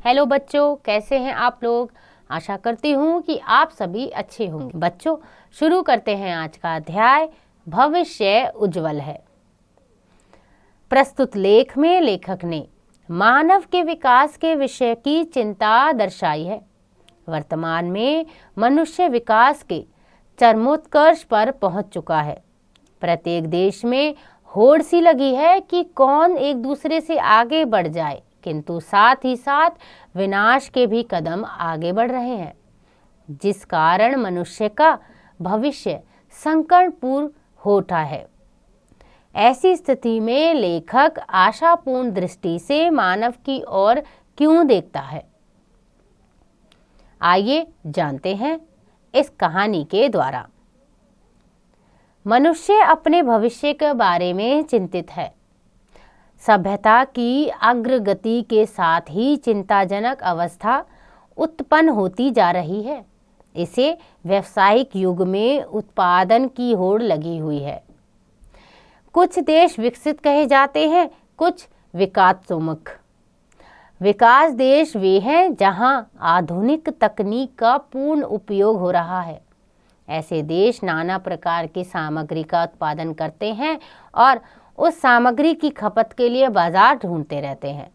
Hello बच्चों, कैसे हैं आप लोग। आशा करती हूँ कि आप सभी अच्छे होंगे। बच्चों, शुरू करते हैं आज का अध्याय। भविष्य उज्जवल है। प्रस्तुत लेख में लेखक ने मानव के विकास के विषय की चिंता दर्शाई है। वर्तमान में मनुष्य विकास के चरमोत्कर्ष पर पहुंच चुका है। प्रत्येक देश में होड़ सी लगी है कि कौन एक दूसरे से आगे बढ़ जाए, किंतु साथ ही साथ विनाश के भी कदम आगे बढ़ रहे हैं, जिस कारण मनुष्य का भविष्य संकटपूर्ण हो उठा है। ऐसी स्थिति में लेखक आशापूर्ण दृष्टि से मानव की ओर क्यों देखता है, आइए जानते हैं इस कहानी के द्वारा। मनुष्य अपने भविष्य के बारे में चिंतित है। सभ्यता की अग्रगति के साथ ही चिंताजनक अवस्था उत्पन्न होती जा रही है। इसे व्यावसायिक युग में उत्पादन की होड़ लगी हुई है। कुछ देश विकसित कहे जाते हैं, कुछ विकासोन्मुख। विकास देश वे हैं जहां आधुनिक तकनीक का पूर्ण उपयोग हो रहा है। ऐसे देश नाना प्रकार की सामग्री का उत्पादन करते हैं और उस सामग्री की खपत के लिए बाजार ढूंढते रहते हैं।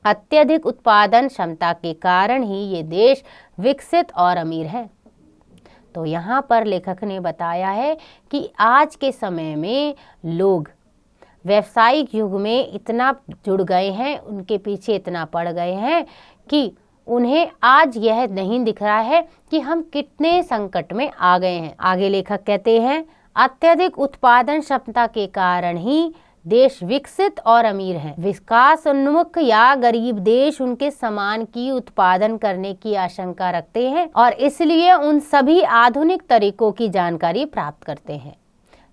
अत्यधिक उत्पादन क्षमता के कारण ही ये देश विकसित और अमीर हैं। तो यहाँ पर लेखक ने बताया है कि आज के समय में लोग व्यावसायिक युग में इतना जुड़ गए हैं, उनके पीछे इतना पड़ गए हैं कि उन्हें आज यह नहीं दिख रहा है कि हम कितने संकट में आ गए हैं। आगे लेखक कहते हैं, अत्यधिक उत्पादन क्षमता के कारण ही देश विकसित और अमीर हैं। विकास उन्मुख या गरीब देश उनके समान की उत्पादन करने की आशंका रखते हैं और इसलिए उन सभी आधुनिक तरीकों की जानकारी प्राप्त करते हैं।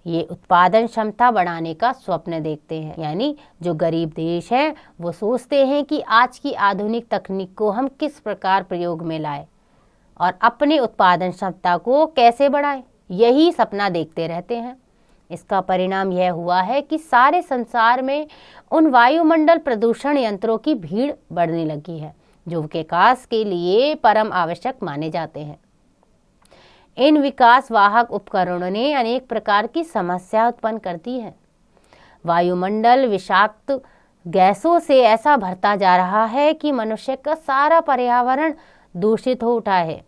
ये उत्पादन क्षमता बढ़ाने का स्वप्न देखते हैं। यानी जो गरीब देश हैं वो सोचते हैं कि आज की आधुनिक तकनीक को हम किस प्रकार प्रयोग में लाएं और अपने उत्पादन क्षमता को कैसे बढ़ाएं, यही सपना देखते रहते हैं। इसका परिणाम यह हुआ है कि सारे संसार में उन वायुमंडल प्रदूषण यंत्रों की भीड़ बढ़ने लगी है जो विकास के लिए परम आवश्यक माने जाते हैं। इन विकास वाहक उपकरणों ने अनेक प्रकार की समस्या उत्पन्न कर दी है। वायुमंडल विषाक्त गैसों से ऐसा भरता जा रहा है कि मनुष्य का सारा पर्यावरण दूषित हो उठा है,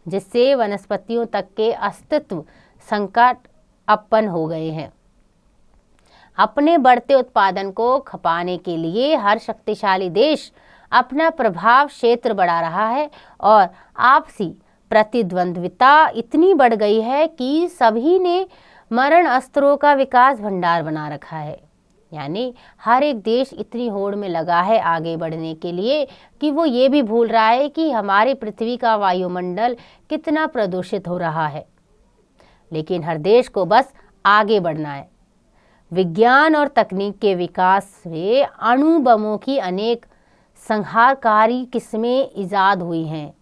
जिससे वनस्पतियों तक के अस्तित्व संकट उत्पन्न हो गए हैं। अपने बढ़ते उत्पादन को खपाने के लिए हर शक्तिशाली देश अपना प्रभाव क्षेत्र बढ़ा रहा है और आपसी प्रतिद्वंद्विता इतनी बढ़ गई है कि सभी ने मरण अस्त्रों का विकास भंडार बना रखा है। यानी हर एक देश इतनी होड़ में लगा है आगे बढ़ने के लिए कि वो ये भी भूल रहा है कि हमारी पृथ्वी का वायुमंडल कितना प्रदूषित हो रहा है। लेकिन हर देश को बस आगे बढ़ना है। विज्ञान और तकनीक के विकास से अणु बमों की अनेक संहारकारी किस्में इजाद हुई हैं।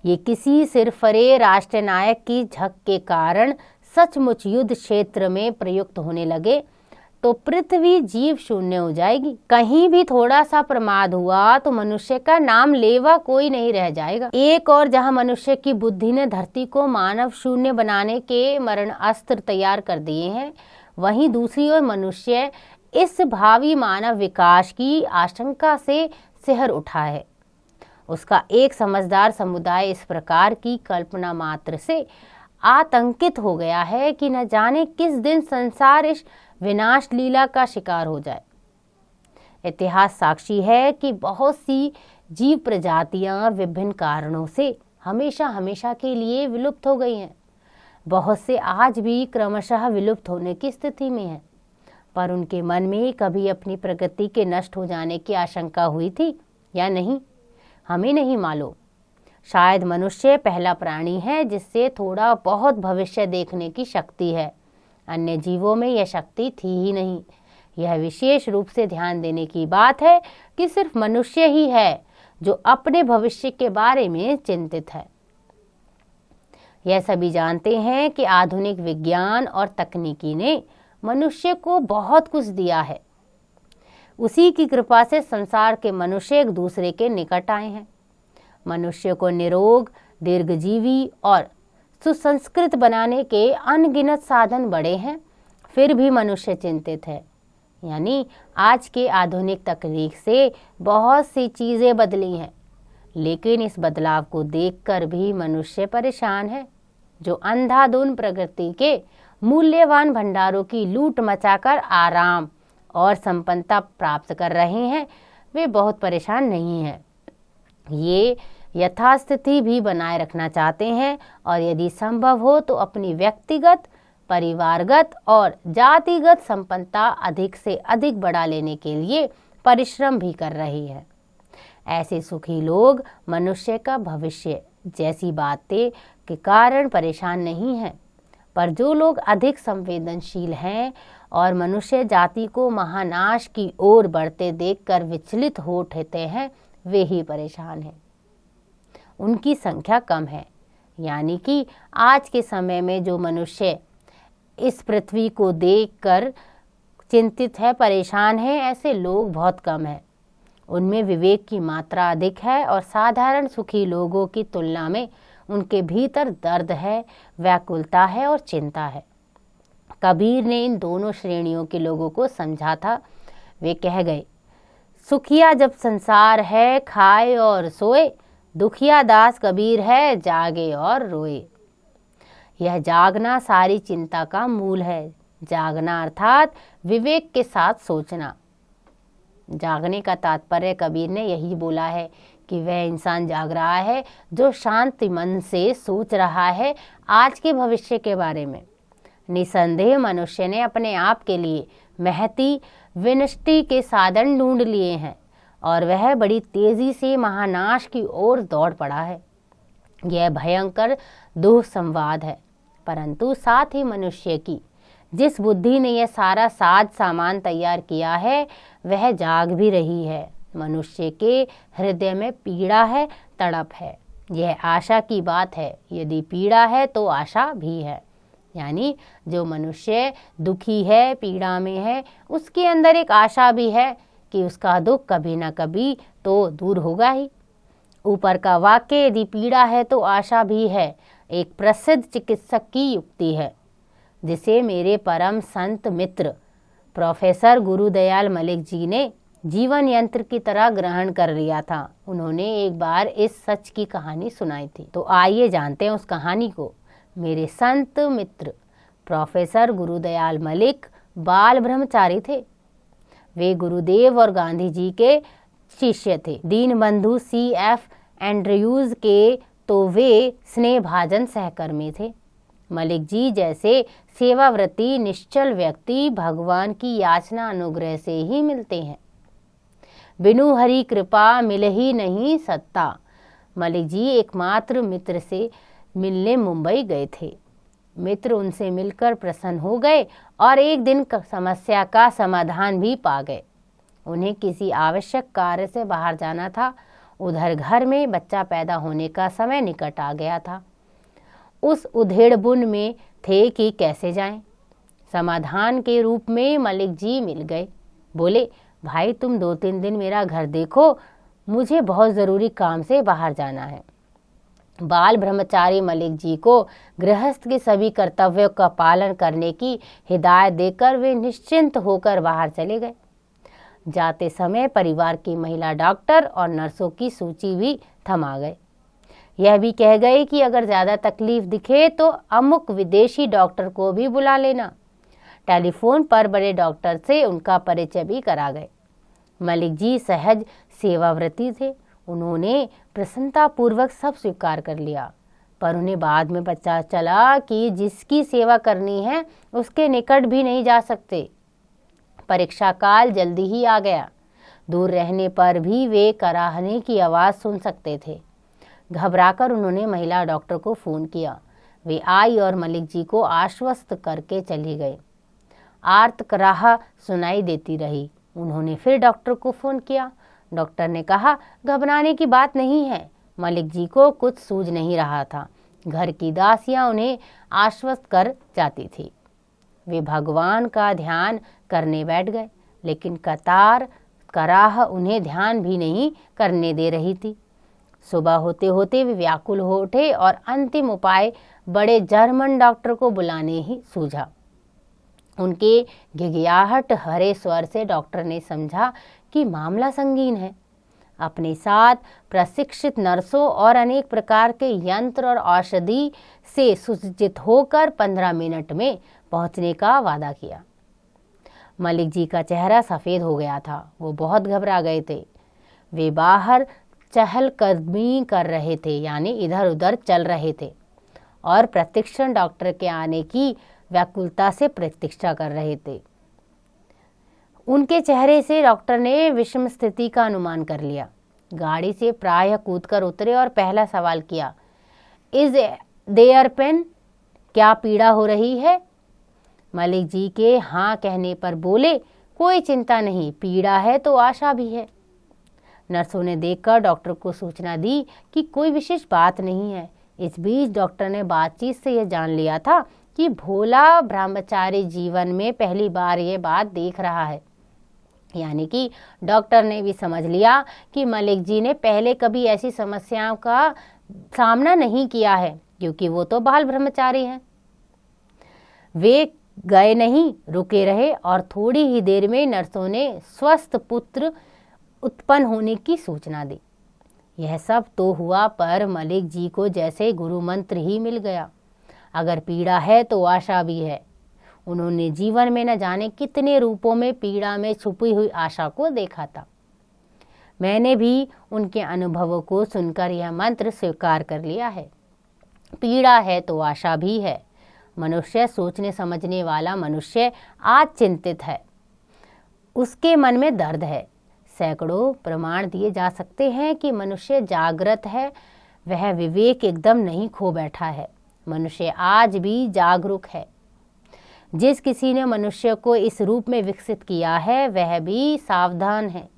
ये किसी सिरफरे राष्ट्रनायक की झक के कारण सचमुच युद्ध क्षेत्र में प्रयुक्त होने लगे तो पृथ्वी जीव शून्य हो जाएगी। कहीं भी थोड़ा सा प्रमाद हुआ तो मनुष्य का नाम लेवा कोई नहीं रह जाएगा। एक और जहां मनुष्य की बुद्धि ने धरती को मानव शून्य बनाने के मरण अस्त्र तैयार कर दिए हैं, वहीं दूसरी ओर मनुष्य इस भावी मानव विकास की आशंका से सिहर उठा है। उसका एक समझदार समुदाय इस प्रकार की कल्पना मात्र से आतंकित हो गया है कि न जाने किस दिन संसार इस विनाश लीला का शिकार हो जाए। इतिहास साक्षी है कि बहुत सी जीव प्रजातियां विभिन्न कारणों से हमेशा हमेशा के लिए विलुप्त हो गई हैं। बहुत से आज भी क्रमशः विलुप्त होने की स्थिति में हैं, पर उनके मन में कभी अपनी प्रगति के नष्ट हो जाने की आशंका हुई थी या नहीं, हमें नहीं मालूम। शायद मनुष्य पहला प्राणी है जिससे थोड़ा बहुत भविष्य देखने की शक्ति है। अन्य जीवों में यह शक्ति थी ही नहीं। यह विशेष रूप से ध्यान देने की बात है कि सिर्फ मनुष्य ही है जो अपने भविष्य के बारे में चिंतित है। यह सभी जानते हैं कि आधुनिक विज्ञान और तकनीकी ने मनुष्य को बहुत कुछ दिया है, उसी की कृपा से संसार के मनुष्य एक दूसरे के निकट आए हैं। मनुष्य को निरोग, दीर्घजीवी और सुसंस्कृत बनाने के अनगिनत साधन बड़े हैं, फिर भी मनुष्य चिंतित है। यानी आज के आधुनिक तकनीक से बहुत सी चीज़ें बदली हैं, लेकिन इस बदलाव को देखकर भी मनुष्य परेशान है। जो अंधाधुंध प्रकृति के मूल्यवान भंडारों की लूट मचाकर आराम और संपन्नता प्राप्त कर रहे हैं, वे बहुत परेशान नहीं हैं। ये यथास्थिति भी बनाए रखना चाहते हैं और यदि संभव हो तो अपनी व्यक्तिगत, परिवारगत और जातिगत संपन्नता अधिक से अधिक बढ़ा लेने के लिए परिश्रम भी कर रही है। ऐसे सुखी लोग मनुष्य का भविष्य जैसी बातें के कारण परेशान नहीं हैं, पर जो लोग अधिक संवेदनशील हैं और मनुष्य जाति को महानाश की ओर बढ़ते देखकर विचलित हो उठते हैं, वे ही परेशान हैं। उनकी संख्या कम है। यानी कि आज के समय में जो मनुष्य इस पृथ्वी को देखकर चिंतित है, परेशान है, ऐसे लोग बहुत कम हैं। उनमें विवेक की मात्रा अधिक है और साधारण सुखी लोगों की तुलना में उनके भीतर दर्द है, व्याकुलता है और चिंता है। कबीर ने इन दोनों श्रेणियों के लोगों को समझा था। वे कह गए, सुखिया जब संसार है खाए और सोए, दुखिया दास कबीर है जागे और रोए। यह जागना सारी चिंता का मूल है। जागना अर्थात विवेक के साथ सोचना। जागने का तात्पर्य कबीर ने यही बोला है कि वह इंसान जाग रहा है जो शांति मन से सोच रहा है आज के भविष्य के बारे में। निसंदेह मनुष्य ने अपने आप के लिए महती विनष्टि के साधन ढूंढ लिए हैं और वह बड़ी तेजी से महानाश की ओर दौड़ पड़ा है। यह भयंकर दुःसंवाद है, परंतु साथ ही मनुष्य की जिस बुद्धि ने यह सारा साज सामान तैयार किया है, वह जाग भी रही है। मनुष्य के हृदय में पीड़ा है, तड़प है। यह आशा की बात है। यदि पीड़ा है तो आशा भी है। यानी जो मनुष्य दुखी है, पीड़ा में है, उसके अंदर एक आशा भी है कि उसका दुख कभी ना कभी तो दूर होगा ही। ऊपर का वाक्य यदि पीड़ा है तो आशा भी है, एक प्रसिद्ध चिकित्सक की युक्ति है, जिसे मेरे परम संत मित्र प्रोफेसर गुरुदयाल मलिक जी ने जीवन यंत्र की तरह ग्रहण कर लिया था। उन्होंने एक बार इस सच की कहानी सुनाई थी, तो आइए जानते हैं उस कहानी को। मेरे संत मित्र प्रोफेसर गुरुदयाल मलिक बाल ब्रह्मचारी थे। वे गुरुदेव और गांधी जी के शिष्य थे। दीनबंधु C.F. एंड्रयूज के तो वे स्नेहभाजन सहकर्मी थे। मलिक जी जैसे सेवाव्रती निश्चल व्यक्ति भगवान की याचना अनुग्रह से ही मिलते हैं। बिनु हरि कृपा मिल ही नहीं सत्ता। मलिक जी एकमात्र मित्र से मिलने मुंबई गए थे। मित्र उनसे मिलकर प्रसन्न हो गए और एक दिन समस्या का समाधान भी पा गए। उन्हें किसी आवश्यक कार्य से बाहर जाना था। उधर घर में बच्चा पैदा होने का समय निकट आ गया था। उस उधेड़बुन में थे कि कैसे जाएं। समाधान के रूप में मलिक जी मिल गए। बोले, भाई तुम 2-3 दिन मेरा घर देखो, मुझे बहुत ज़रूरी काम से बाहर जाना है। बाल ब्रह्मचारी मलिक जी को गृहस्थ के सभी कर्तव्यों का पालन करने की हिदायत देकर वे निश्चिंत होकर बाहर चले गए। जाते समय परिवार की महिला डॉक्टर और नर्सों की सूची भी थमा गए। यह भी कह गए कि अगर ज़्यादा तकलीफ दिखे तो अमुक विदेशी डॉक्टर को भी बुला लेना। टेलीफोन पर बड़े डॉक्टर से उनका परिचय भी करा गए। मलिक जी सहज सेवाव्रती थे। उन्होंने प्रसन्नतापूर्वक सब स्वीकार कर लिया, पर उन्हें बाद में पता चला कि जिसकी सेवा करनी है उसके निकट भी नहीं जा सकते। परीक्षा काल जल्दी ही आ गया। दूर रहने पर भी वे कराहने की आवाज़ सुन सकते थे। घबराकर उन्होंने महिला डॉक्टर को फ़ोन किया। वे आई और मलिक जी को आश्वस्त करके चली गई। आर्त कराह सुनाई देती रही। उन्होंने फिर डॉक्टर को फ़ोन किया। डॉक्टर ने कहा, घबराने की बात नहीं है। मलिक जी को कुछ सूझ नहीं रहा था। घर की दासियां उन्हें आश्वस्त कर जाती थी। वे भगवान का ध्यान करने बैठ गए, लेकिन कतार कराह उन्हें ध्यान भी नहीं करने दे रही थी। सुबह होते होते वे व्याकुल हो उठे और अंतिम उपाय बड़े जर्मन डॉक्टर को बुलाने ही सूझा। उनके घिघियाहट हरे स्वर से डॉक्टर ने समझा कि मामला संगीन है। अपने साथ प्रशिक्षित नर्सों और अनेक प्रकार के यंत्र और औषधि से सुसज्जित होकर 15 मिनट में पहुंचने का वादा किया। मलिक जी का चेहरा सफ़ेद हो गया था। वो बहुत घबरा गए थे। वे बाहर चहलकदमी कर रहे थे, यानी इधर उधर चल रहे थे, और प्रशिक्षण डॉक्टर के आने की व्याकुलता से प्रतीक्षा कर रहे थे। उनके चेहरे से डॉक्टर ने विषम स्थिति का अनुमान कर लिया। गाड़ी से प्रायः कूदकर उतरे और पहला सवाल किया, इज देयर पेन? क्या पीड़ा हो रही है? मलिक जी के हाँ कहने पर बोले, कोई चिंता नहीं, पीड़ा है तो आशा भी है। नर्सों ने देखकर डॉक्टर को सूचना दी कि कोई विशेष बात नहीं है। इस बीच डॉक्टर ने बातचीत से यह जान लिया था कि भोला ब्रह्मचारी जीवन में पहली बार ये बात देख रहा है। यानी कि डॉक्टर ने भी समझ लिया कि मलिक जी ने पहले कभी ऐसी समस्याओं का सामना नहीं किया है, क्योंकि वो तो बाल ब्रह्मचारी हैं। वे गए नहीं, रुके रहे, और थोड़ी ही देर में नर्सों ने स्वस्थ पुत्र उत्पन्न होने की सूचना दी। यह सब तो हुआ, पर मलिक जी को जैसे गुरु मंत्र ही मिल गया। अगर पीड़ा है तो आशा भी है। उन्होंने जीवन में न जाने कितने रूपों में पीड़ा में छुपी हुई आशा को देखा था। मैंने भी उनके अनुभवों को सुनकर यह मंत्र स्वीकार कर लिया है। पीड़ा है तो आशा भी है। मनुष्य, सोचने समझने वाला मनुष्य आज चिंतित है। उसके मन में दर्द है। सैकड़ों प्रमाण दिए जा सकते हैं कि मनुष्य जागृत है, वह विवेक एकदम नहीं खो बैठा है। मनुष्य आज भी जागरूक है। जिस किसी ने मनुष्य को इस रूप में विकसित किया है, वह भी सावधान है।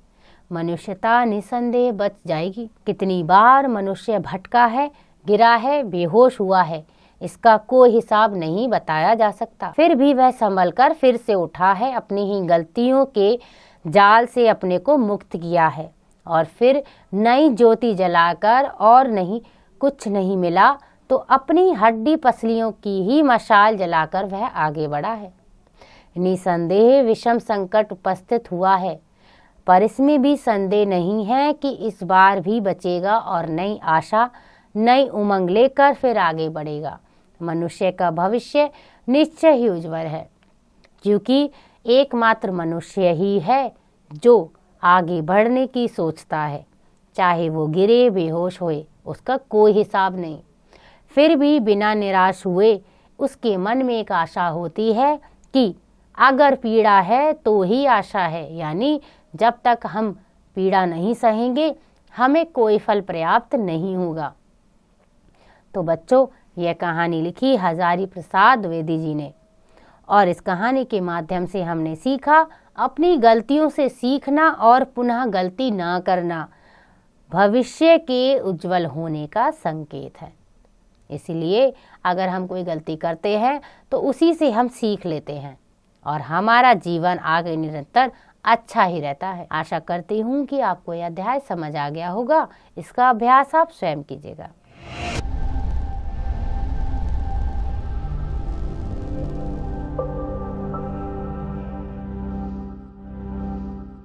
मनुष्यता निसंदेह बच जाएगी। कितनी बार मनुष्य भटका है, गिरा है, बेहोश हुआ है, इसका कोई हिसाब नहीं बताया जा सकता। फिर भी वह संभल कर फिर से उठा है, अपनी ही गलतियों के जाल से अपने को मुक्त किया है, और फिर नई ज्योति जलाकर, और नहीं कुछ नहीं मिला तो अपनी हड्डी पसलियों की ही मशाल जलाकर वह आगे बढ़ा है। निसंदेह विषम संकट उपस्थित हुआ है, पर इसमें भी संदेह नहीं है कि इस बार भी बचेगा और नई आशा, नई उमंग लेकर फिर आगे बढ़ेगा। मनुष्य का भविष्य निश्चय ही उज्जवल है, क्योंकि एकमात्र मनुष्य ही है जो आगे बढ़ने की सोचता है। चाहे वो गिरे, बेहोश होए, उसका कोई हिसाब नहीं। फिर भी बिना निराश हुए उसके मन में एक आशा होती है कि अगर पीड़ा है तो ही आशा है, यानी जब तक हम पीड़ा नहीं सहेंगे हमें कोई फल प्राप्त नहीं होगा। तो बच्चों, यह कहानी लिखी हजारी प्रसाद द्विवेदी जी ने, और इस कहानी के माध्यम से हमने सीखा अपनी गलतियों से सीखना और पुनः गलती न करना भविष्य के उज्जवल होने का संकेत है। इसलिए अगर हम कोई गलती करते हैं तो उसी से हम सीख लेते हैं और हमारा जीवन आगे निरंतर अच्छा ही रहता है। आशा करती हूँ कि आपको यह अध्याय समझ आ गया होगा। इसका अभ्यास आप स्वयं कीजिएगा।